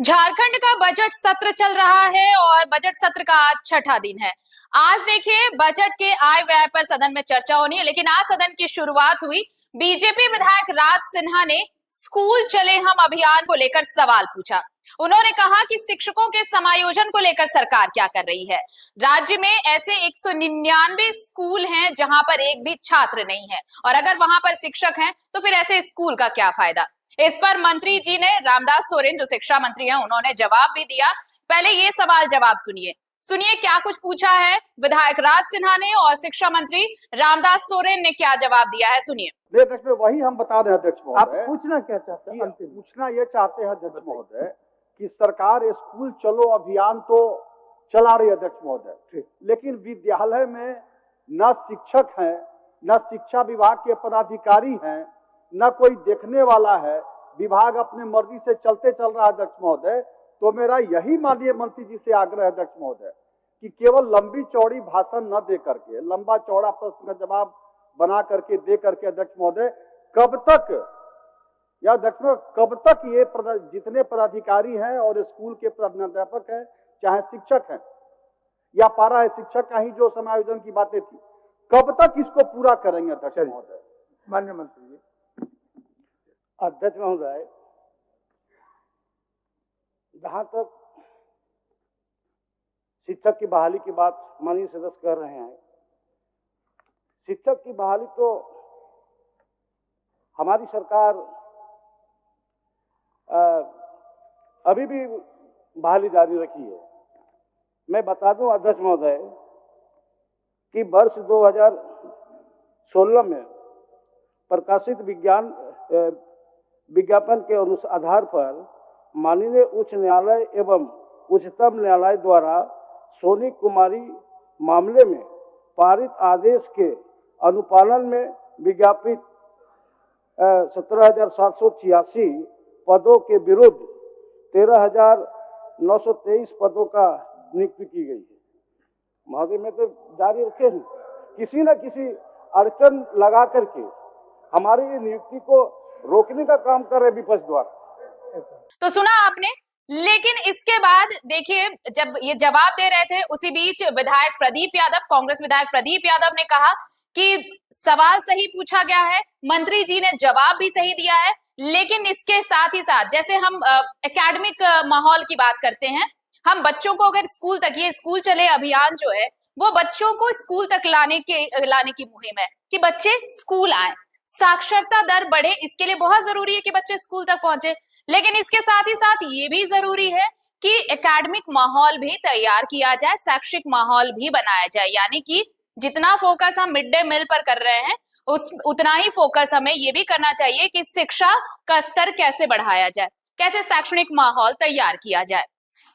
झारखंड का बजट सत्र चल रहा है और बजट सत्र का आज छठा दिन है। आज देखिए बजट के आय व्यय पर सदन में चर्चा होनी है, लेकिन आज सदन की शुरुआत हुई। बीजेपी विधायक राज सिन्हा ने स्कूल चले हम अभियान को लेकर सवाल पूछा। उन्होंने कहा कि शिक्षकों के समायोजन को लेकर सरकार क्या कर रही है। राज्य में ऐसे 199 स्कूल हैं जहां पर एक भी छात्र नहीं है, और अगर वहां पर शिक्षक हैं तो फिर ऐसे स्कूल का क्या फायदा। इस पर मंत्री जी ने, रामदास सोरेन जो शिक्षा मंत्री हैं, उन्होंने जवाब भी दिया। पहले ये सवाल जवाब सुनिए सुनिए क्या कुछ पूछा है विधायक राज सिन्हा ने और शिक्षा मंत्री रामदास सोरेन ने क्या जवाब दिया है, सुनिए। अध्यक्ष में वही हम बता रहे हैं अध्यक्ष महोदय। आप पूछना क्या चाहते हैं? पूछना ये चाहते हैं अध्यक्ष महोदय कि सरकार स्कूल चलो अभियान तो चला रही है अध्यक्ष महोदय, लेकिन विद्यालय में न शिक्षक हैं, न शिक्षा विभाग के पदाधिकारी हैं, न कोई देखने वाला है। विभाग अपने मर्जी से चलते चल रहा है अध्यक्ष महोदय। तो मेरा यही माननीय मंत्री जी से आग्रह है अध्यक्ष महोदय कि केवल लंबी चौड़ी भाषण न दे करके, लंबा चौड़ा प्रश्न का जवाब बना करके दे करके अध्यक्ष महोदय कब तक या अध्यक्ष कब तक ये जितने पदाधिकारी हैं और स्कूल के प्रधानाध्यापक हैं, चाहे शिक्षक हैं या पारा शिक्षक का ही जो समायोजन की बातें थी, कब तक इसको पूरा करेंगे अध्यक्ष महोदय? माननीय मंत्री जी। अध्यक्ष महोदय, जहां तक शिक्षक की बहाली की बात माननीय सदस्य कर रहे हैं, शिक्षक की बहाली तो हमारी सरकार अभी भी बहाली जारी रखी है। मैं बता दूं अध्यक्ष महोदय कि वर्ष 2016 में प्रकाशित विज्ञापन के आधार पर माननीय उच्च न्यायालय एवं उच्चतम न्यायालय द्वारा सोनी कुमारी मामले में पारित आदेश के अनुपालन में विज्ञापित 17,786 पदों के विरुद्ध 13,923 पदों का नियुक्ति की गई है। महोदय में तो जारी रखे हैं, किसी न किसी अड़चन लगा करके हमारी ये नियुक्ति को रोकने का काम कर रहे विपक्ष द्वारा। तो सुना आपने, लेकिन इसके बाद देखिए जब ये जवाब दे रहे थे, उसी बीच विधायक प्रदीप यादव, कांग्रेस विधायक प्रदीप यादव ने कहा कि सवाल सही पूछा गया है, मंत्री जी ने जवाब भी सही दिया है, लेकिन इसके साथ ही साथ जैसे हम एकेडमिक माहौल की बात करते हैं, हम बच्चों को अगर स्कूल तक, ये स्कूल चले अभियान जो है वो बच्चों को स्कूल तक लाने की मुहिम है कि बच्चे स्कूल आए, साक्षरता दर बढ़े। इसके लिए बहुत जरूरी है कि बच्चे स्कूल तक पहुंचे, लेकिन इसके साथ ही साथ ये भी जरूरी है कि एकेडमिक माहौल भी तैयार किया जाए, शैक्षिक माहौल भी बनाया जाए। यानी कि जितना फोकस हम मिड डे मील पर कर रहे हैं, उतना ही फोकस हमें ये भी करना चाहिए कि शिक्षा का स्तर कैसे बढ़ाया जाए, कैसे शैक्षणिक माहौल तैयार किया जाए।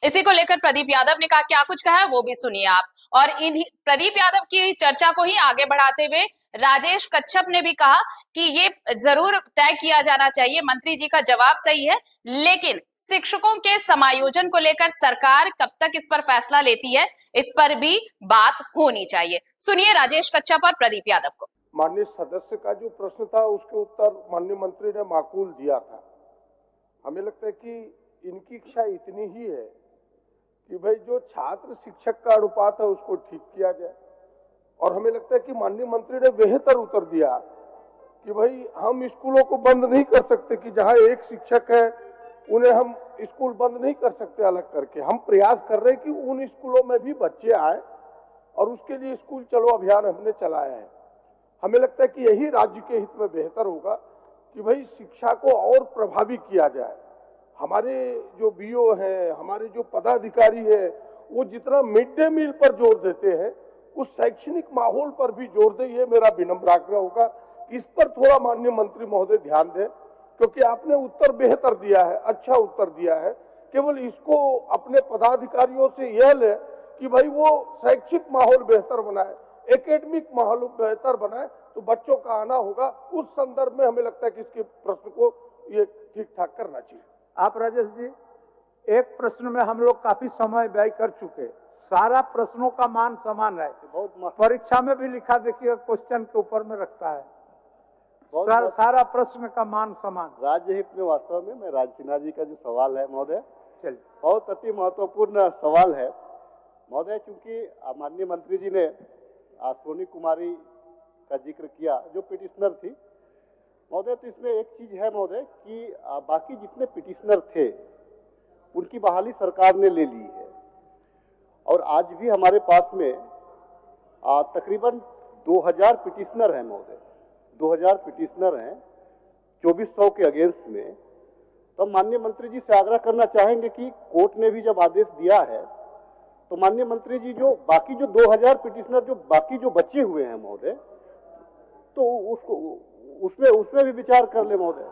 इसी को लेकर प्रदीप यादव ने कहा, क्या कुछ कहा है वो भी सुनिए आप। और इन प्रदीप यादव की चर्चा को ही आगे बढ़ाते हुए राजेश कच्छप ने भी कहा कि ये जरूर तय किया जाना चाहिए, मंत्री जी का जवाब सही है, लेकिन शिक्षकों के समायोजन को लेकर सरकार कब तक इस पर फैसला लेती है, इस पर भी बात होनी चाहिए। सुनिए राजेश कच्छप और प्रदीप यादव को। माननीय सदस्य का जो प्रश्न था उसके उत्तर माननीय मंत्री ने माकूल दिया था। हमें लगता है कि इनकी इच्छा इतनी ही है कि भाई जो छात्र शिक्षक का अनुपात है उसको ठीक किया जाए, और हमें लगता है कि माननीय मंत्री ने बेहतर उत्तर दिया कि भाई हम स्कूलों को बंद नहीं कर सकते, कि जहां एक शिक्षक है उन्हें हम स्कूल बंद नहीं कर सकते अलग करके। हम प्रयास कर रहे हैं कि उन स्कूलों में भी बच्चे आए, और उसके लिए स्कूल चलो अभियान हमने चलाया है। हमें लगता है कि यही राज्य के हित में बेहतर होगा कि भाई शिक्षा को और प्रभावी किया जाए। हमारे जो बीओ हैं, हमारे जो पदाधिकारी हैं, वो जितना मिड डे मील पर जोर देते हैं, उस शैक्षणिक माहौल पर भी जोर दें। ये मेरा विनम्र आग्रह होगा, इस पर थोड़ा माननीय मंत्री महोदय ध्यान दें, क्योंकि आपने उत्तर बेहतर दिया है, अच्छा उत्तर दिया है। केवल इसको अपने पदाधिकारियों से यह ले कि भाई वो शैक्षिक माहौल बेहतर बनाए, एकेडमिक माहौल बेहतर बनाए, तो बच्चों का आना होगा। उस संदर्भ में हमें लगता है कि इसके प्रश्न को ये ठीक ठाक करना चाहिए। आप राजेश जी, एक प्रश्न में हम लोग काफी समय व्यय कर चुके, सारा प्रश्नों का मान समान है। बहुत परीक्षा में भी लिखा देखिए, क्वेश्चन के ऊपर में रखता है सारा प्रश्न का मान समान। राज्य हित में वास्तव में मैं राज सिन्हा जी का जो सवाल है महोदय, चलिए। बहुत अति महत्वपूर्ण सवाल है महोदय, चूंकि माननीय मंत्री जी ने सोनी कुमारी का जिक्र किया जो पिटिशनर थी महोदय, तो इसमें एक चीज है महोदय कि बाकी जितने पिटिशनर थे उनकी बहाली सरकार ने ले ली है और आज भी हमारे पास में तकरीबन 2000 पिटिशनर हैं महोदय, 2000 पिटिशनर हैं 2400 के अगेंस्ट में। तो माननीय मंत्री जी से आग्रह करना चाहेंगे कि कोर्ट ने भी जब आदेश दिया है तो माननीय मंत्री जी जो बाकी जो 2000 पिटिशनर जो बाकी जो बचे हुए हैं महोदय, तो उसको उसमें भी विचार कर ले महोदय।